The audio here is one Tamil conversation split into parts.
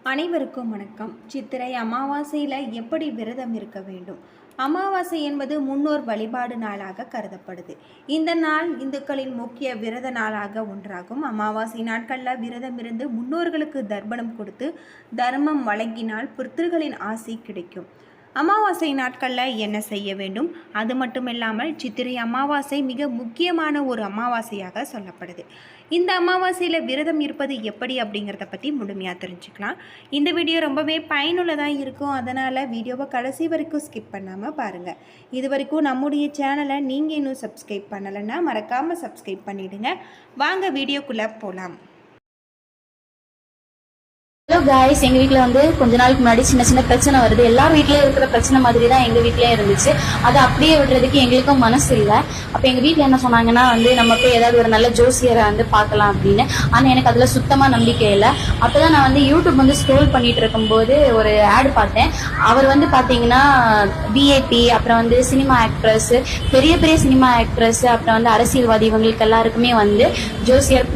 அனைவருக்கும் வணக்கம். சித்திரை அமாவாசையில் எப்படி விரதம் இருக்க வேண்டும்? அமாவாசை என்பது முன்னோர் வழிபாடு நாளாக கருதப்படுது. இந்த நாள் இந்துக்களின் முக்கிய விரத நாளாக ஒன்றாகும். அமாவாசை நாட்களில் விரதம் இருந்து முன்னோர்களுக்கு தர்ப்பணம் கொடுத்து தர்மம் வழங்கினால் பித்ருகளின் ஆசி கிடைக்கும். அமாவாசை நாட்களில் என்ன செய்ய வேண்டும்? அது மட்டும் இல்லாமல் சித்திரை அமாவாசை மிக முக்கியமான ஒரு அமாவாசையாக சொல்லப்படுது. இந்த அமாவாசையில் விரதம் இருப்பது எப்படி அப்படிங்கிறத பற்றி முழுமையாக தெரிஞ்சுக்கலாம். இந்த வீடியோ ரொம்பவே பயனுள்ளதாக இருக்கும். அதனால் வீடியோவை கடைசி வரைக்கும் ஸ்கிப் பண்ணாமல் பாருங்கள். இது வரைக்கும் நம்முடைய சேனலை நீங்கள் இன்னும் சப்ஸ்கிரைப் பண்ணலைன்னா மறக்காமல் சப்ஸ்கிரைப் பண்ணிவிடுங்க. வாங்க வீடியோக்குள்ளே போகலாம். ஹலோ காய்ஸ், எங்கள் வீட்டில் வந்து கொஞ்ச நாளுக்கு முன்னாடி சின்ன சின்ன பிரச்சனை வருது. எல்லா வீட்லேயும் இருக்கிற பிரச்சனை மாதிரி தான் எங்கள் வீட்லேயும் இருந்துச்சு. அதை அப்படியே விடுறதுக்கு எங்களுக்கும் மனசு இல்லை. அப்போ எங்கள் வீட்டில் என்ன சொன்னாங்கன்னா நம்ம போய் ஏதாவது ஒரு நல்ல ஜோசியரை பார்க்கலாம் அப்படின்னு. ஆனால் எனக்கு அதில் சுத்தமாக நம்பிக்கை இல்லை. அப்போ தான் நான் யூடியூப் ஸ்க்ரோல் பண்ணிட்டு இருக்கும்போது ஒரு ஆட் பார்த்தேன். அவர் பார்த்தீங்கன்னா விஐபி, அப்புறம் சினிமா ஆக்ட்ரஸ், பெரிய பெரிய சினிமா ஆக்ட்ரஸ், அப்புறம் அரசியல்வாதி, இவங்களுக்கு எல்லாருக்குமே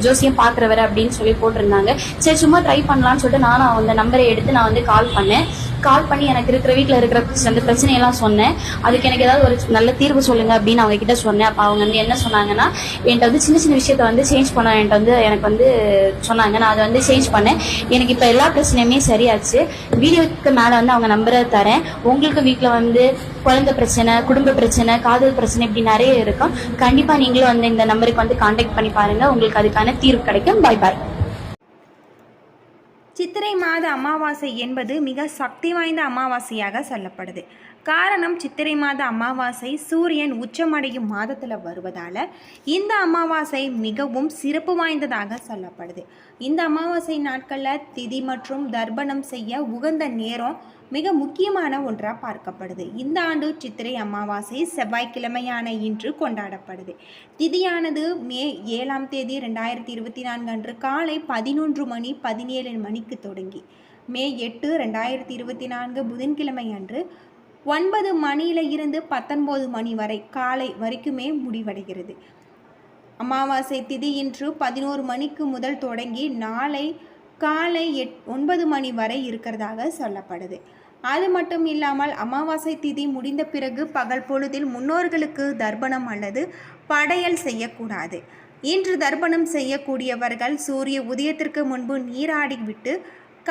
ஜோசியம் பார்க்குறவர் அப்படின்னு சொல்லி போட்டிருந்தாங்க. சரி, சும்மா ட்ரை பண்ணலான்னு சொல்லிட்டு நானும் அந்த நம்பரை எடுத்து நான் கால் பண்ணி எனக்கு வீட்டில் இருக்கிற அந்த பிரச்சனையெல்லாம் சொன்னேன். அதுக்கு எனக்கு ஏதாவது ஒரு நல்ல தீர்வு சொல்லுங்க அப்படின்னு அவங்க கிட்ட சொன்னேன். அப்போ அவங்க என்ன சொன்னாங்கன்னா, என்கிட்ட சின்ன சின்ன விஷயத்த சேஞ்ச் பண்ண எனக்கு சொன்னாங்க. நான் அதை சேஞ்ச் பண்ணேன். எனக்கு இப்போ எல்லா பிரச்சனையுமே சரியாச்சு. வீடியோக்கு மேலே அவங்க நம்பரை தரேன். உங்களுக்கு வீட்டில் குழந்தை பிரச்சனை, குடும்ப பிரச்சனை, காதல் பிரச்சனை, இப்படி நிறைய இருக்கும். கண்டிப்பா நீங்களும் இந்த நம்பருக்கு கான்டாக்ட் பண்ணி பாருங்க. உங்களுக்கு அதுக்கான தீர்வு கிடைக்கும். பாய் பாய். சித்திரை மாத அமாவாசை என்பது மிக சக்தி வாய்ந்த அமாவாசையாக சொல்லப்படுது. காரணம், சித்திரை மாத அமாவாசை சூரியன் உச்சமடையும் மாதத்தில் வருவதால் இந்த அமாவாசை மிகவும் சிறப்பு வாய்ந்ததாக சொல்லப்படுது. இந்த அமாவாசை நாட்களில் திதி மற்றும் தர்ப்பணம் செய்ய உகந்த நேரம் மிக முக்கியமான ஒன்றாக பார்க்கப்படுது. இந்த ஆண்டு சித்திரை அமாவாசை செவ்வாய்க்கிழமையான இன்று கொண்டாடப்படுது. திதியானது மே 7ஆம் தேதி 2024 அன்று காலை 11:17 தொடங்கி மே 8, 2024 புதன்கிழமை அன்று 9 மணியில இருந்து 19 மணி வரை காலை வரைக்குமே முடிவடைகிறது. அமாவாசை திதி இன்று 11 மணிக்கு முதல் தொடங்கி நாளை காலை 9 மணி வரை இருக்கிறதாக சொல்லப்படுது. அது மட்டும் இல்லாமல் அமாவாசை திதி முடிந்த பிறகு பகல் பொழுதில் முன்னோர்களுக்கு தர்ப்பணம் அல்லது படையல் செய்யக்கூடாது. இன்று தர்ப்பணம் செய்யக்கூடியவர்கள் சூரிய உதயத்திற்கு முன்பு நீராடி விட்டு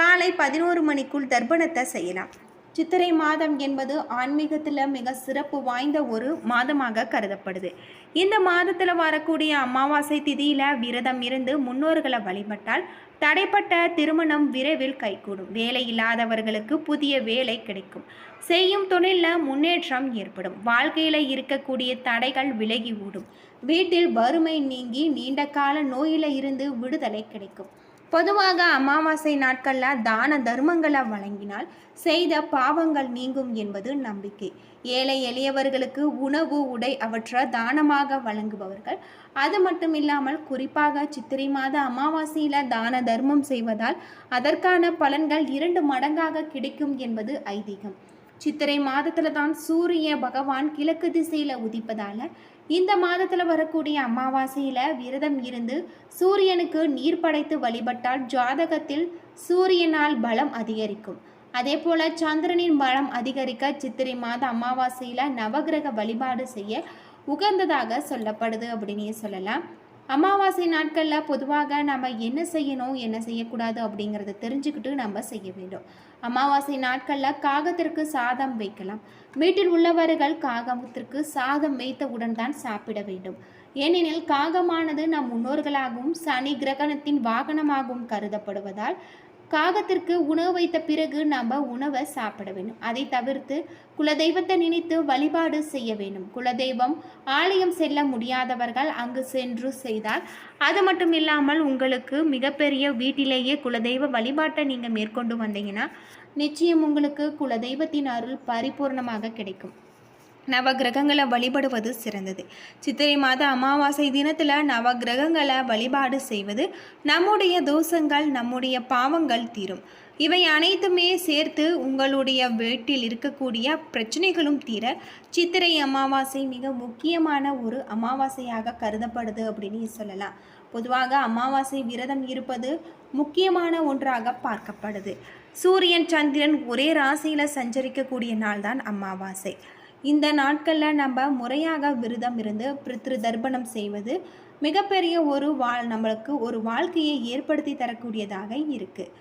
காலை 11 மணிக்குள் தர்ப்பணத்தை செய்யலாம். சித்திரை மாதம் என்பது ஆன்மீகத்தில் மிக சிறப்பு வாய்ந்த ஒரு மாதமாக கருதப்படுது. இந்த மாதத்தில் வரக்கூடிய அமாவாசை திதியில் விரதம் இருந்து முன்னோர்களை வழிபட்டால் தடைப்பட்ட திருமணம் விரைவில் கைகூடும். வேலை இல்லாதவர்களுக்கு புதிய வேலை கிடைக்கும். செய்யும் தொழிலில் முன்னேற்றம் ஏற்படும். வாழ்க்கையில் இருக்கக்கூடிய தடைகள் விலகி ஓடும். வீட்டில் வறுமை நீங்கி நீண்ட கால நோயில இருந்து விடுதலை கிடைக்கும். பொதுவாக அமாவாசை நாட்களில் தான தர்மங்களை வழங்கினால் செய்த பாவங்கள் நீங்கும் என்பது நம்பிக்கை. ஏழை எளியவர்களுக்கு உணவு, உடை அவற்றை தானமாக வழங்குபவர்கள். அது மட்டும் இல்லாமல் குறிப்பாக சித்திரை மாத அமாவாசையில் தான தர்மம் செய்வதால் அதற்கான பலன்கள் 2 மடங்காக கிடைக்கும் என்பது ஐதீகம். சித்திரை மாதத்தில் தான் சூரிய பகவான் கிழக்கு திசையில் உதிப்பதால் இந்த மாதத்தில் வரக்கூடிய அமாவாசையில் விரதம் இருந்து சூரியனுக்கு நீர் படைத்து வழிபட்டால் ஜாதகத்தில் சூரியனால் பலம் அதிகரிக்கும். அதே போல் சந்திரனின் பலம் அதிகரிக்க சித்திரை மாத அமாவாசையில் நவகிரக வழிபாடு செய்ய உகந்ததாக சொல்லப்படுது அப்படின்னு சொல்லலாம். அமாவாசை நாட்களில் பொதுவாக நம்ம என்ன செய்யணும், என்ன செய்யக்கூடாது அப்படிங்கிறத தெரிஞ்சுக்கிட்டு நம்ம செய்ய வேண்டும். அமாவாசை நாட்களில் காகத்திற்கு சாதம் வைக்கலாம். வீட்டில் உள்ளவர்கள் காகத்திற்கு சாதம் வைத்தவுடன் தான் சாப்பிட வேண்டும். ஏனெனில் காகமானது நம் முன்னோர்களாகவும் சனி கிரகணத்தின் வாகனமாகவும் கருதப்படுவதால் காகத்திற்கு உணவு வைத்த பிறகு நம்ம உணவை சாப்பிட வேண்டும். அதை தவிர்த்து குலதெய்வத்தை நினைத்து வழிபாடு செய்ய வேண்டும். குலதெய்வம் ஆலயம் செல்ல முடியாதவர்கள் அங்கு சென்று செய்தால், அது மட்டும் இல்லாமல் உங்களுக்கு மிகப்பெரிய வீட்டிலேயே குலதெய்வ வழிபாட்டை நீங்கள் மேற்கொண்டு வந்தீங்கன்னா நிச்சயம் உங்களுக்கு குலதெய்வத்தின் அருள் பரிபூர்ணமாக கிடைக்கும். நவகிரகங்களை வழிபடுவது சிறந்தது. சித்திரை மாத அமாவாசை தினத்தில் நவகிரகங்களை வழிபாடு செய்வது நம்முடைய தோஷங்கள், நம்முடைய பாவங்கள் தீரும். இவை அனைத்துமே சேர்த்து உங்களுடைய வீட்டில் இருக்கக்கூடிய பிரச்சனைகளும் தீர சித்திரை அமாவாசை மிக முக்கியமான ஒரு அமாவாசையாக கருதப்படுது அப்படின்னு சொல்லலாம். பொதுவாக அமாவாசை விரதம் இருப்பது முக்கியமான ஒன்றாக பார்க்கப்படுது. சூரியன் சந்திரன் ஒரே ராசியில் சஞ்சரிக்கக்கூடிய நாள் தான் அமாவாசை. இந்த நாட்களில் நம்ம முறையாக விரதம் இருந்து பித்ரு தர்ப்பணம் செய்வது மிகப்பெரிய நம்மளுக்கு ஒரு வாழ்க்கையை ஏற்படுத்தி தரக்கூடியதாக இருக்குது.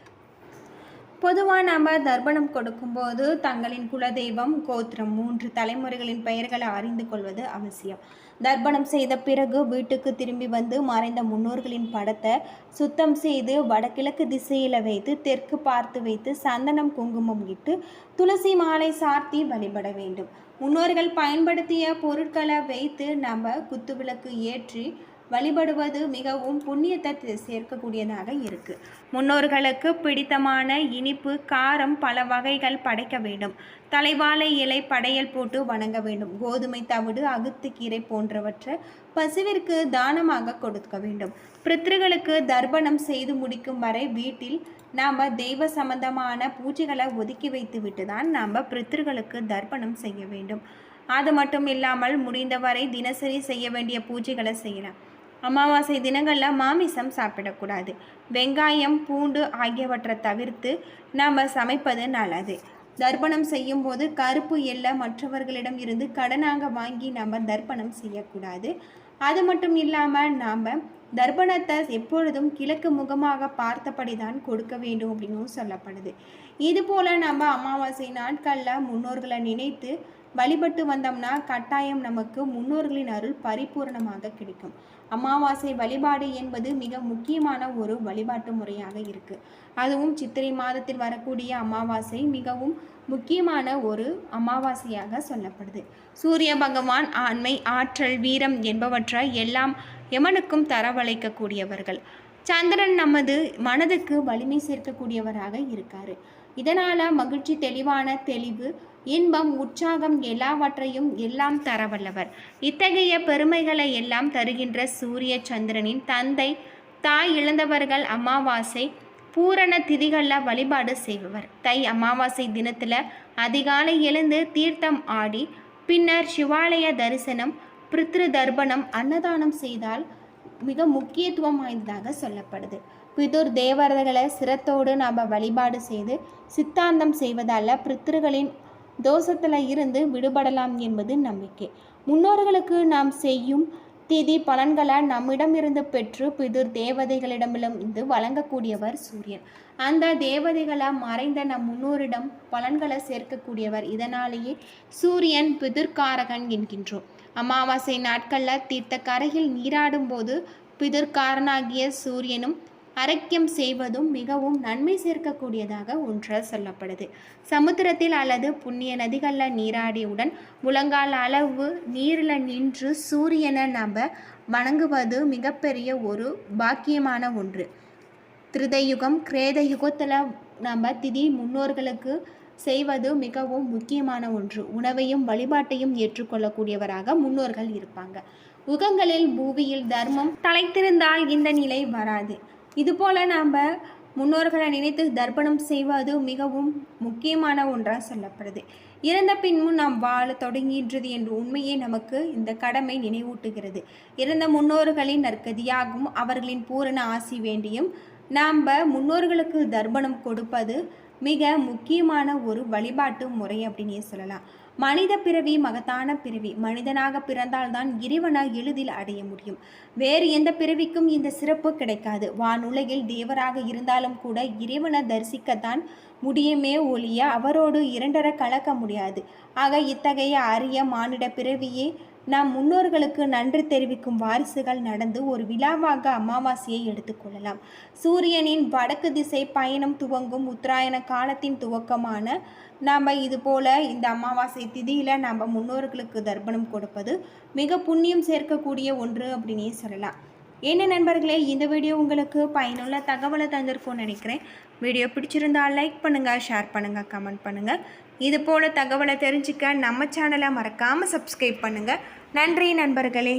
பொதுவாக நம்ம தர்ப்பணம் கொடுக்கும்போது தங்களின் குலதெய்வம், கோத்திரம் 3 தலைமுறைகளின் பெயர்களை அறிந்து கொள்வது அவசியம். தர்ப்பணம் செய்த பிறகு வீட்டுக்கு திரும்பி வந்து மறைந்த முன்னோர்களின் படத்தை சுத்தம் செய்து வடகிழக்கு திசையில் வைத்து தெற்கு பார்த்து வைத்து சந்தனம் குங்குமம் இட்டு துளசி மாலை சார்த்தி வழிபட வேண்டும். முன்னோர்கள் பயன்படுத்திய பொருட்களை வைத்து நம்ம குத்துவிளக்கு ஏற்றி வழிபடுவது மிகவும் புண்ணியத்தை சேர்க்கக்கூடியதாக இருக்குது. முன்னோர்களுக்கு பிடித்தமான இனிப்பு, காரம் பல வகைகள் படைக்க வேண்டும். தலைவாழை இலை படையல் போட்டு வணங்க வேண்டும். கோதுமை தவிடு, அகத்துக்கீரை போன்றவற்றை பசுவிற்கு தானமாக கொடுக்க வேண்டும். பித்ருகளுக்கு தர்ப்பணம் செய்து முடிக்கும் வரை வீட்டில் நாம் தெய்வ சம்பந்தமான பூஜைகளை ஒதுக்கி வைத்து விட்டு தான் நாம் பித்ருகளுக்கு தர்ப்பணம் செய்ய வேண்டும். அது மட்டும் இல்லாமல் முடிந்தவரை தினசரி செய்ய வேண்டிய பூஜைகளை செய்யலாம். அமாவாசை தினங்களில் மாமிசம் சாப்பிடக்கூடாது. வெங்காயம், பூண்டு ஆகியவற்றை தவிர்த்து நாம் சமைப்பது நல்லது. தர்ப்பணம் செய்யும் போது கருப்பு எள்ளை மற்றவர்களிடம் இருந்து கடனாக வாங்கி நம்ம தர்ப்பணம் செய்யக்கூடாது. அது மட்டும் இல்லாமல் நாம் தர்ப்பணத்தை எப்பொழுதும் கிழக்கு முகமாக பார்த்தபடி தான் கொடுக்க வேண்டும் அப்படின்னு சொல்லப்படுது. இதுபோல் நம்ம அமாவாசை நாட்களில் முன்னோர்களை நினைத்து வழிபட்டு வந்தோம்னா கட்டாயம் நமக்கு முன்னோர்களின் அருள் பரிபூர்ணமாக கிடைக்கும். அமாவாசை வழிபாடு என்பது மிக முக்கியமான ஒரு வழிபாட்டு முறையாக இருக்குது. அதுவும் சித்திரை மாதத்தில் வரக்கூடிய அமாவாசை மிகவும் முக்கியமான ஒரு அமாவாசையாக சொல்லப்படுது. சூரிய பகவான் ஆண்மை, ஆற்றல், வீரம் என்பவற்றை எல்லாம் யமனுக்கும் தரவழைக்கக்கூடியவர்கள். சந்திரன் நமது மனதுக்கு வலிமை சேர்க்கக்கூடியவராக இருக்காரு. இதனால் மகிழ்ச்சி, தெளிவு, இன்பம், உற்சாகம் எல்லாவற்றையும் எல்லாம் தரவல்லவர். இத்தகைய பெருமைகளை எல்லாம் தருகின்ற சூரிய சந்திரனின் தந்தை, தாய் இழந்தவர்கள் அமாவாசை பூரண திதிகளில் வழிபாடு செய்பவர். தை அமாவாசை தினத்தில் அதிகாலை எழுந்து தீர்த்தம் ஆடி பின்னர் சிவாலய தரிசனம், பித்ரு தர்ப்பணம், அன்னதானம் செய்தால் மிக முக்கியத்துவம் வாய்ந்ததாக சொல்லப்படுது. பிதுர் தேவர்களை சிரத்தோடு நாம் வழிபாடு செய்து சித்தாந்தம் செய்வதால் பித்ருகளின் தோஷத்தில் இருந்து விடுபடலாம் என்பது நம்பிக்கை. முன்னோர்களுக்கு நாம் செய்யும் திதி பலன்களை நம்மிடமிருந்து பெற்று பிதுர் தேவதைகளிடமிருந்து வழங்கக்கூடியவர் சூரியன். அந்த தேவதைகளை மறைந்த நம் முன்னோரிடம் பலன்களை சேர்க்கக்கூடியவர். இதனாலேயே சூரியன் பிதுர்காரகன் என்கின்றோம். அமாவாசை நாட்களில் தீர்த்த கரையில் நீராடும் போது பிதுர்காரனாகிய சூரியனும் அரக்கியம் செய்வதும் மிகவும் நன்மை சேர்க்கக்கூடியதாக ஒன்றாக சொல்லப்படுது. சமுத்திரத்தில் அல்லது புண்ணிய நதிகளில் நீராடியுடன் முழங்கால் அளவு நீரில் நின்று சூரியனை நம்ம வணங்குவது மிகப்பெரிய ஒரு பாக்கியமான ஒன்று. திரிதயுகம், கிரேத யுகத்தில் நம்ம திதி முன்னோர்களுக்கு செய்வது மிகவும் முக்கியமான ஒன்று. உணவையும் வழிபாட்டையும் ஏற்றுக்கொள்ளக்கூடியவராக முன்னோர்கள் இருப்பாங்க. யுகங்களில் பூமியில் தர்மம் தலைத்திருந்தால் இந்த நிலை வராது. இதுபோல் நாம் முன்னோர்களை நினைத்து தர்ப்பணம் செய்வது மிகவும் முக்கியமான ஒன்றாக சொல்லப்படுது. இறந்த பின்மும் நாம் வாழ தொடங்குகின்றது என்ற உண்மையை நமக்கு இந்த கடமை நினைவூட்டுகிறது. இறந்த முன்னோர்களின் நற்கதியாகவும் அவர்களின் பூரண ஆசி வேண்டியும் நாம் முன்னோர்களுக்கு தர்ப்பணம் கொடுப்பது மிக முக்கியமான ஒரு வழிபாட்டு முறை அப்படின்னே சொல்லலாம். மனித பிறவி மகத்தான பிறவி. மனிதனாக பிறந்தால்தான் இறைவனை எளிதில் அடைய முடியும். வேறு எந்த பிறவிக்கும் இந்த சிறப்பு கிடைக்காது. வானுலகில் தேவராக இருந்தாலும் கூட இறைவனை தரிசிக்கத்தான் முடியுமே ஒழிய அவரோடு இரண்டரை கலக்க முடியாது. ஆக இத்தகைய அரிய மானிட பிறவியே நாம் முன்னோர்களுக்கு நன்றி தெரிவிக்கும் வாரிசுகள் நடந்து ஒரு விழாவாக அமாவாசையை எடுத்துக்கொள்ளலாம். சூரியனின் வடக்கு திசை பயணம் துவங்கும் உத்தராயண காலத்தின் துவக்கமான நாம் இதுபோல் இந்த அமாவாசை திதியில் நம்ம முன்னோர்களுக்கு தர்ப்பணம் கொடுப்பது மிக புண்ணியம் சேர்க்கக்கூடிய ஒன்று அப்படின்னே சொல்லலாம். என்ன நண்பர்களே, இந்த வீடியோ உங்களுக்கு பயனுள்ள தகவலை தந்திருக்கும்னு நினைக்கிறேன். வீடியோ பிடிச்சிருந்தால் லைக் பண்ணுங்கள், ஷேர் பண்ணுங்கள், கமெண்ட் பண்ணுங்கள். இது போல் தகவலை தெரிஞ்சுக்க நம்ம சேனலை மறக்காமல் சப்ஸ்கிரைப் பண்ணுங்கள். நன்றி நண்பர்களே.